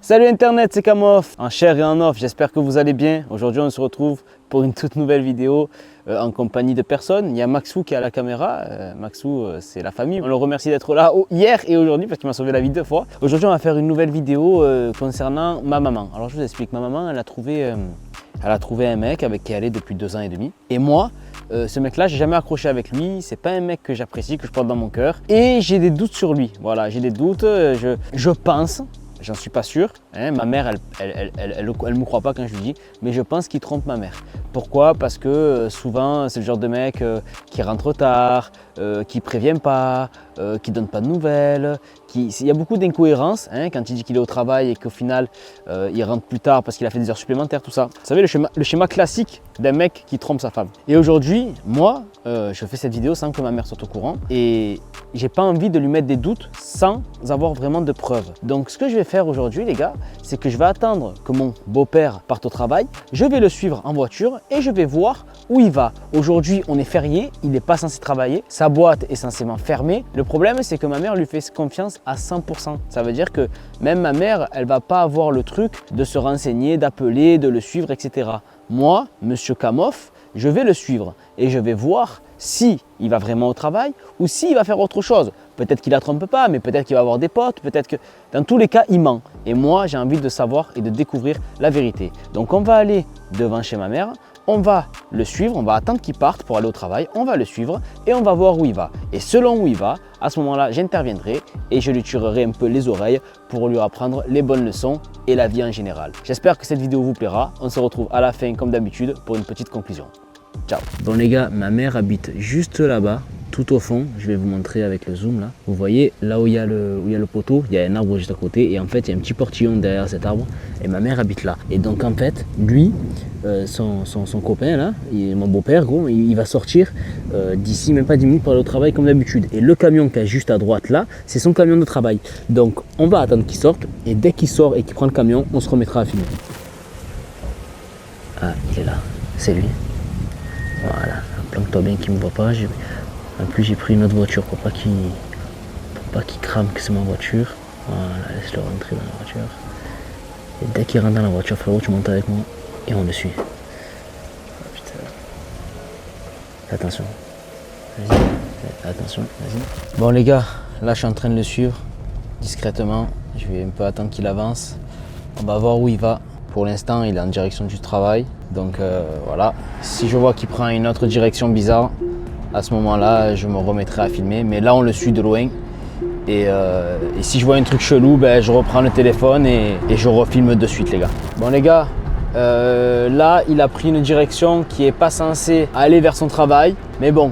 Salut Internet, c'est Kamof, en chair et en off, j'espère que vous allez bien. Aujourd'hui on se retrouve pour une toute nouvelle vidéo en compagnie de personnes. Il y a Maxou qui est à la caméra, Maxou c'est la famille. On le remercie d'être là hier et aujourd'hui parce qu'il m'a sauvé la vie 2 fois. Aujourd'hui on va faire une nouvelle vidéo concernant ma maman. Alors je vous explique, ma maman elle a trouvé un mec avec qui elle est depuis 2 ans et demi. Et moi, ce mec-là, j'ai jamais accroché avec lui. C'est pas un mec que j'apprécie, que je porte dans mon cœur. Et j'ai des doutes sur lui. Voilà, j'ai des doutes. Je pense, j'en suis pas sûr. Hein, ma mère, elle me croit pas quand je lui dis, mais je pense qu'il trompe ma mère. Pourquoi? Parce que souvent, c'est le genre de mec qui rentre tard, qui prévient pas, qui donne pas de nouvelles. Il y a beaucoup d'incohérences hein, quand il dit qu'il est au travail et qu'au final, il rentre plus tard parce qu'il a fait des heures supplémentaires, tout ça. Vous savez, le schéma classique d'un mec qui trompe sa femme. Et aujourd'hui, moi, je fais cette vidéo sans que ma mère soit au courant et j'ai pas envie de lui mettre des doutes sans avoir vraiment de preuves. Donc, ce que je vais faire aujourd'hui, les gars, c'est que je vais attendre que mon beau-père parte au travail, je vais le suivre en voiture et je vais voir où il va. Aujourd'hui, on est férié, il n'est pas censé travailler, sa boîte est censément fermée. Le problème, c'est que ma mère lui fait confiance à 100%. Ça veut dire que même ma mère, elle va pas avoir le truc de se renseigner, d'appeler, de le suivre, etc. Moi, Monsieur Kamof, je vais le suivre et je vais voir si il va vraiment au travail ou s'il va faire autre chose. Peut-être qu'il la trompe pas, mais peut-être qu'il va avoir des potes, peut-être que… Dans tous les cas, il ment. Et moi, j'ai envie de savoir et de découvrir la vérité. Donc, on va aller devant chez ma mère, on va le suivre, on va attendre qu'il parte pour aller au travail, on va le suivre et on va voir où il va. Et selon où il va, à ce moment-là, j'interviendrai et je lui tirerai un peu les oreilles pour lui apprendre les bonnes leçons et la vie en général. J'espère que cette vidéo vous plaira. On se retrouve à la fin, comme d'habitude, pour une petite conclusion. Ciao. Bon les gars, ma mère habite juste là-bas, tout au fond. Je vais vous montrer avec le zoom là. Vous voyez là où il y a le poteau, il y a un arbre juste à côté et en fait il y a un petit portillon derrière cet arbre et ma mère habite là. Et donc en fait, lui, son copain là, mon beau-père gros, il va sortir d'ici même pas 10 minutes pour aller au travail comme d'habitude. Et le camion qui est juste à droite là, c'est son camion de travail. Donc on va attendre qu'il sorte et dès qu'il sort et qu'il prend le camion, on se remettra à filmer. Ah, il est là, c'est lui. Voilà, planque-toi bien qu'il ne me voit pas. En plus, j'ai pris une autre voiture pour pas qu'il crame que c'est ma voiture. Voilà, laisse-le rentrer dans la voiture. Et dès qu'il rentre dans la voiture, frérot, tu montes avec moi et on le suit. Oh, putain. Fais attention. Vas-y. Fais attention, vas-y. Bon, les gars, là, je suis en train de le suivre discrètement. Je vais un peu attendre qu'il avance. On va voir où il va. Pour l'instant, il est en direction du travail. Donc voilà, si je vois qu'il prend une autre direction bizarre, à ce moment-là, je me remettrai à filmer. Mais là, on le suit de loin. Et si je vois un truc chelou, ben, je reprends le téléphone et je refilme de suite, les gars. Bon, les gars, là, il a pris une direction qui n'est pas censée aller vers son travail. Mais bon,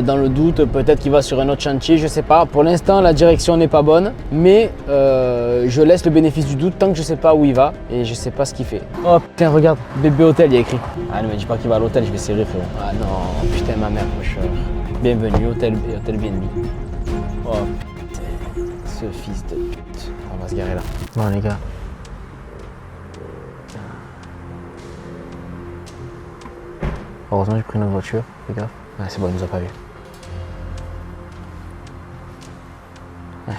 dans le doute, peut-être qu'il va sur un autre chantier, je sais pas. Pour l'instant, la direction n'est pas bonne, mais je laisse le bénéfice du doute tant que je sais pas où il va et je sais pas ce qu'il fait. Oh putain, regarde, bébé hôtel, il y a écrit. Ah ne me dis pas qu'il va à l'hôtel, je vais serrer, frérot. Ah non, putain, ma mère, wesh. Bienvenue, hôtel BNB. Oh putain, ce fils de pute. On va se garer là. Bon les gars. Heureusement, j'ai pris notre voiture, fais gaffe. Ouais, c'est bon, il nous a pas vu. Ouais.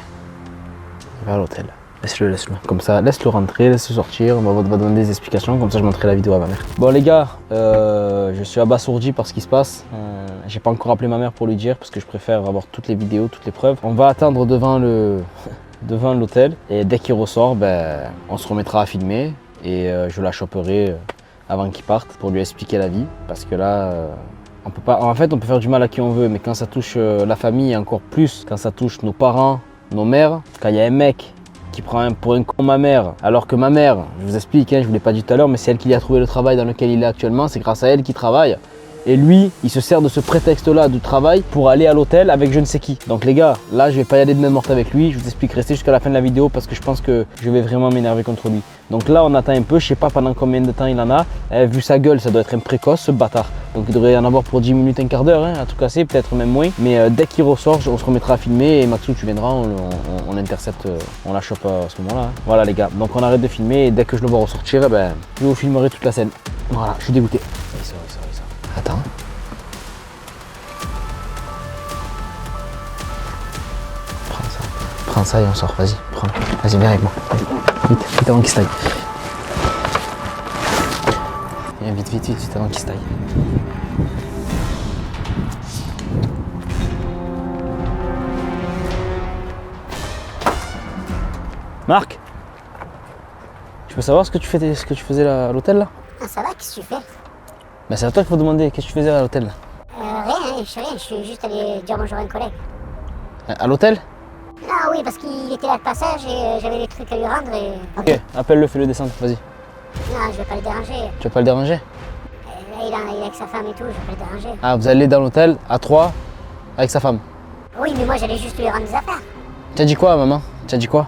Il va à l'hôtel. Laisse-le. Comme ça, laisse-le rentrer, laisse-le sortir. On va donner des explications, comme ça je montrerai la vidéo à ma mère. Bon les gars, je suis abasourdi par ce qui se passe. J'ai pas encore appelé ma mère pour lui dire parce que je préfère avoir toutes les vidéos, toutes les preuves. On va attendre devant l'hôtel et dès qu'il ressort, ben, on se remettra à filmer et je la choperai avant qu'il parte pour lui expliquer la vie parce que là on peut pas, en fait on peut faire du mal à qui on veut, mais quand ça touche la famille et encore plus quand ça touche nos parents, nos mères, quand il y a un mec qui prend pour un con ma mère, alors que ma mère, je vous explique, hein, je vous l'ai pas dit tout à l'heure, mais c'est elle qui lui a trouvé le travail dans lequel il est actuellement, c'est grâce à elle qu'il travaille. Et lui, il se sert de ce prétexte-là du travail pour aller à l'hôtel avec je ne sais qui. Donc les gars, là je vais pas y aller de main morte avec lui, je vous explique, restez jusqu'à la fin de la vidéo parce que je pense que je vais vraiment m'énerver contre lui. Donc là on attend un peu, je sais pas pendant combien de temps il en a. Vu sa gueule, ça doit être un précoce ce bâtard. Donc il devrait y en avoir pour 10 minutes, un quart d'heure, hein, à tout casser, peut-être même moins. Mais dès qu'il ressort, on se remettra à filmer et Maxou tu viendras, on intercepte, on la chope à ce moment-là. Hein. Voilà les gars, donc on arrête de filmer et dès que je le vois ressortir, eh ben, je vous filmerai toute la scène. Voilà, je suis dégoûté. Il sort. Attends. Prends ça et on sort, vas-y, prends. Vas-y, viens avec moi. Vas-y. Vite, vite avant qu'il se taille. Viens, vite, vite, vite, vite avant qu'il se taille. Marc, je peux savoir ce que tu faisais là, à l'hôtel là? Ah, ça va, qu'est-ce que tu fais? Bah, c'est à toi qu'il faut demander, qu'est-ce que tu faisais à l'hôtel là? Rien, je fais rien, je suis juste allé dire bonjour à un collègue. À l'hôtel? Ah oui, parce qu'il était là de passage et j'avais des trucs à lui rendre et... Ok, appelle-le, fais-le descendre, vas-y. Non, je vais pas le déranger. Tu vas pas le déranger? Là, il est avec sa femme et tout, je vais pas le déranger. Ah, vous allez dans l'hôtel à 3 avec sa femme. Oui, mais moi j'allais juste lui rendre des affaires. Tu as dit quoi, maman? Tu as dit quoi?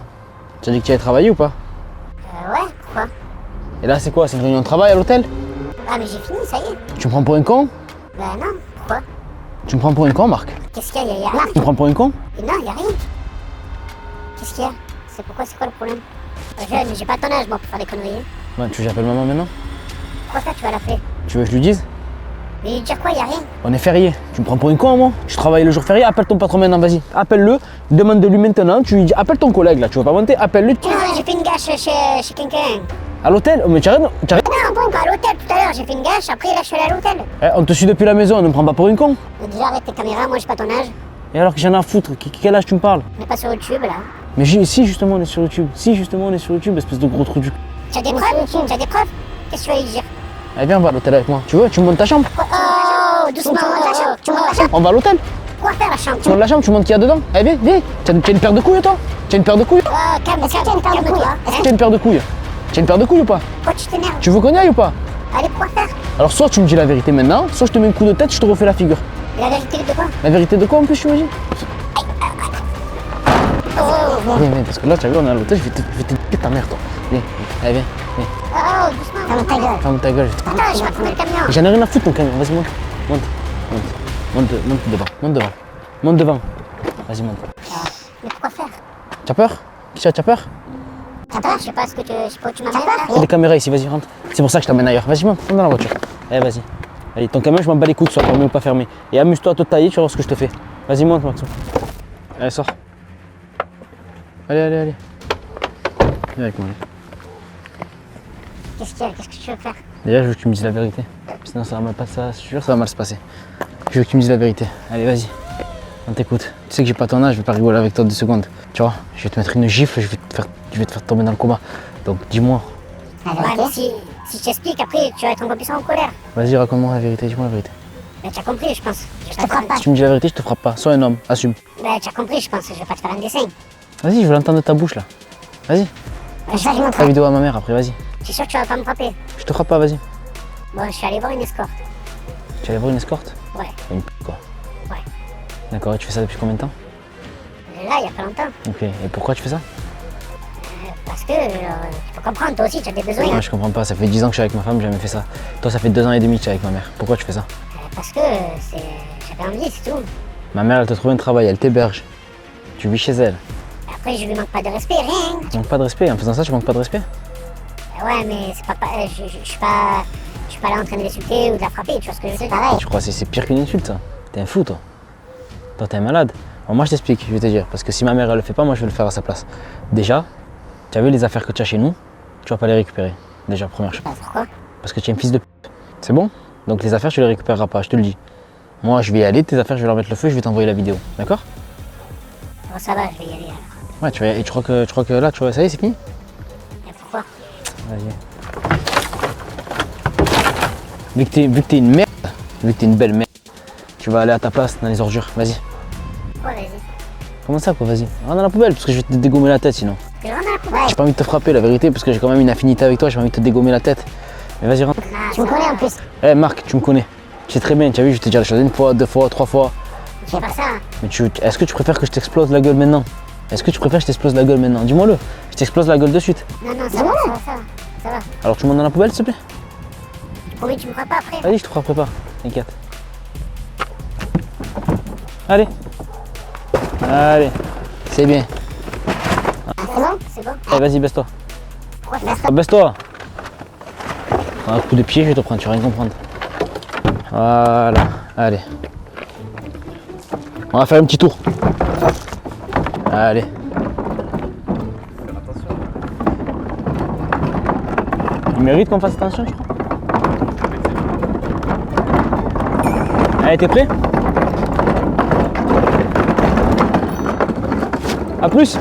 Tu as dit que tu allais travailler ou pas? Ouais, pourquoi? Et là, c'est quoi? C'est une réunion de travail à l'hôtel? Ah, mais j'ai fini, ça y est. Tu me prends pour un con? Ben non, pourquoi? Tu me prends pour un con, Marc? Qu'est-ce qu'il y a? Y a rien. Tu me prends pour un con? Non, y a rien. Qu'est-ce qu'il y a? C'est pourquoi, c'est quoi le problème? Jeune, j'ai pas ton âge, moi, pour faire des conneries. Ouais, tu veux que j'appelle maman maintenant? Pourquoi ça, tu vas l'appeler? Tu veux que je lui dise? Mais lui dire quoi? Y a rien. On est férié. Tu me prends pour un con, moi? Tu travailles le jour férié? Appelle ton patron maintenant, vas-y. Appelle-le, demande de lui maintenant. Tu lui dis, appelle ton collègue là, tu vas pas monter? Appelle-le. Non, j'ai fait une gâche chez quelqu'un. À l'hôtel? Oh, mais tu arrêtes? Non, bon, pas à l'hôtel tout à l'heure, j'ai fait une gâche, après là je suis allé à l'hôtel. Eh, on te suit depuis la maison, on ne me prend pas pour un con. Déjà arrête tes caméras, moi j'ai pas ton âge. Et alors que j'en ai à foutre, quel âge tu me parles? On n'est pas sur YouTube là. Mais si justement on est sur YouTube, espèce de gros trou du... Tu as des preuves? Tu as des preuves? Qu'est-ce que tu vas lui dire? Eh viens, on va à l'hôtel avec moi. Tu veux? Tu me montes ta chambre? Oh, doucement, monte la chambre. Tu montes la chambre? On va à l'hôtel? Quoi faire la chambre? Tu montes la chambre, tu montes qu'il y a dedans? Eh viens, viens. Tu as une paire de couilles toi? Tu as une paire de couilles? Calme-toi, calme-toi. Tu as une paire de couilles? Tu as une paire de couilles ou pas? Pourquoi tu t'énerves? Tu veux qu'on y aille ou pas? Allez, pourquoi faire? Alors soit tu me dis la vérité maintenant, soit je te mets un coup de tête, je te refais la figure. La vérité de quoi? La vérité de quoi en plus tu me dis? Oh, Viens, viens, parce que là tu as vu on est à l'hôtel, je vais te niquer ta mère toi. Viens, allez viens, viens. oh, doucement. Ferme ta gueule. Ferme ta gueule, je vais te... Attends, je vais prendre le camion. J'en ai rien à foutre ton camion, vas-y monte. Monte devant, monte devant. Monte devant. Vas-y monte. Mais pourquoi faire? Tu as peur? Tu as peur? T'as peur? Je sais pas ce que tu m'amènes là. Il y a des caméras ici, vas-y rentre. C'est pour ça que je t'amène ailleurs. Vas-y monte dans la voiture. Allez vas-y. Allez ton camion je m'en bats les couilles, soit fermé ou pas fermé. Et amuse-toi à te tailler, tu vas voir ce que je te fais. Vas-y monte Maxou. Allez sors. Allez. Viens avec moi. Qu'est-ce qu'il y a? Qu'est-ce que tu veux faire? Déjà je veux que tu me dises la vérité. Sinon ça va mal passer, je te jure ça va mal se passer. Je veux que tu me dises la vérité. Allez vas-y. On t'écoute. Tu sais que j'ai pas ton âge, je vais pas rigoler avec toi 2 secondes. Tu vois, je vais te mettre une gifle, je vais te faire tomber dans le coma. Donc dis-moi. Ouais, mais si je t'explique, après tu vas être encore plus en colère. Vas-y raconte-moi la vérité, dis-moi la vérité. Ben tu as compris, je pense. Je te frappe pas. Si tu me dis la vérité, je te frappe pas. Sois un homme, assume. Ben tu as compris, je pense. Je vais pas te faire un dessin. Vas-y, je veux l'entendre de ta bouche là. Vas-y. Ben, je vais te La montrer. vidéo à ma mère après, vas-y. Je suis sûr que tu vas pas me frapper. Je te frappe pas, vas-y. Bon, je suis allé voir une escorte. Tu allais voir une escorte? Ouais, Une p quoi. ouais. D'accord, et tu fais ça depuis combien de temps? Là, il y a pas longtemps. Ok, et pourquoi tu fais ça? Parce que tu peux comprendre, toi aussi, tu as des besoins. Ouais, je comprends pas, ça fait 10 ans que je suis avec ma femme, j'ai jamais fait ça. Toi, ça fait 2 ans et demi que tu es avec ma mère. Pourquoi tu fais ça? Parce que j'avais envie, c'est tout. Ma mère, elle te trouve un travail, elle t'héberge. Tu vis chez elle. Après, je lui manque pas de respect, rien. Tu manques pas de respect, en faisant ça, tu manques pas de respect? Ouais, mais c'est pas, je suis pas là en train de l'insulter ou de la frapper, tu vois ce que je veux dire? Pareil. Tu crois que c'est pire qu'une insulte ça? T'es un fou toi. Toi t'es un malade. Bon, moi je t'explique, je vais te dire, parce que si ma mère elle le fait pas, moi je vais le faire à sa place. Déjà, tu as vu les affaires que tu as chez nous, tu vas pas les récupérer. Déjà, première chose. Pourquoi? Parce que tu es un fils de p. C'est bon? Donc les affaires tu les récupéreras pas, je te le dis. Moi je vais y aller, tes affaires je vais leur mettre le feu, je vais t'envoyer la vidéo. D'accord? Bon, ça va, je vais y aller alors. Ouais, tu vas y aller. Et tu crois que là, tu vois, ça y est, c'est fini? Et pourquoi? Vas-y. Vu que t'es une merde, vu que t'es une belle merde, tu vas aller à ta place dans les ordures. Vas-y. Ouais, vas-y. Comment ça quoi, vas-y? Rentre dans la poubelle parce que je vais te dégommer la tête sinon. Je rentre dans la poubelle. J'ai pas envie de te frapper la vérité parce que j'ai quand même une affinité avec toi, j'ai envie de te dégommer la tête. Mais vas-y rentre. Tu me connais en plus. Eh Marc, tu me connais. Tu sais très bien, tu as vu, je t'ai déjà choisi 1 fois, 2 fois, 3 fois. Je fais pas ça. Mais est-ce que tu préfères que je t'explose la gueule maintenant? Est-ce que tu préfères que je t'explose la gueule maintenant? Dis-moi-le. Je t'explose la gueule de suite. Non, ça va, ça va. Alors tu montes dans la poubelle s'il te plaît? Promis, tu me crois pas après. Vas-y, je te frapperai pas. T'inquiète. Allez. Allez. C'est bien. C'est bon? C'est bon? Allez, vas-y, baisse-toi. Pourquoi faire ça? Ah, baisse-toi. Un coup de pied, je vais te prendre, tu vas rien comprendre. Voilà. Allez. On va faire un petit tour. Allez. Il mérite qu'on fasse attention, je crois. Allez, t'es prêt? A plus.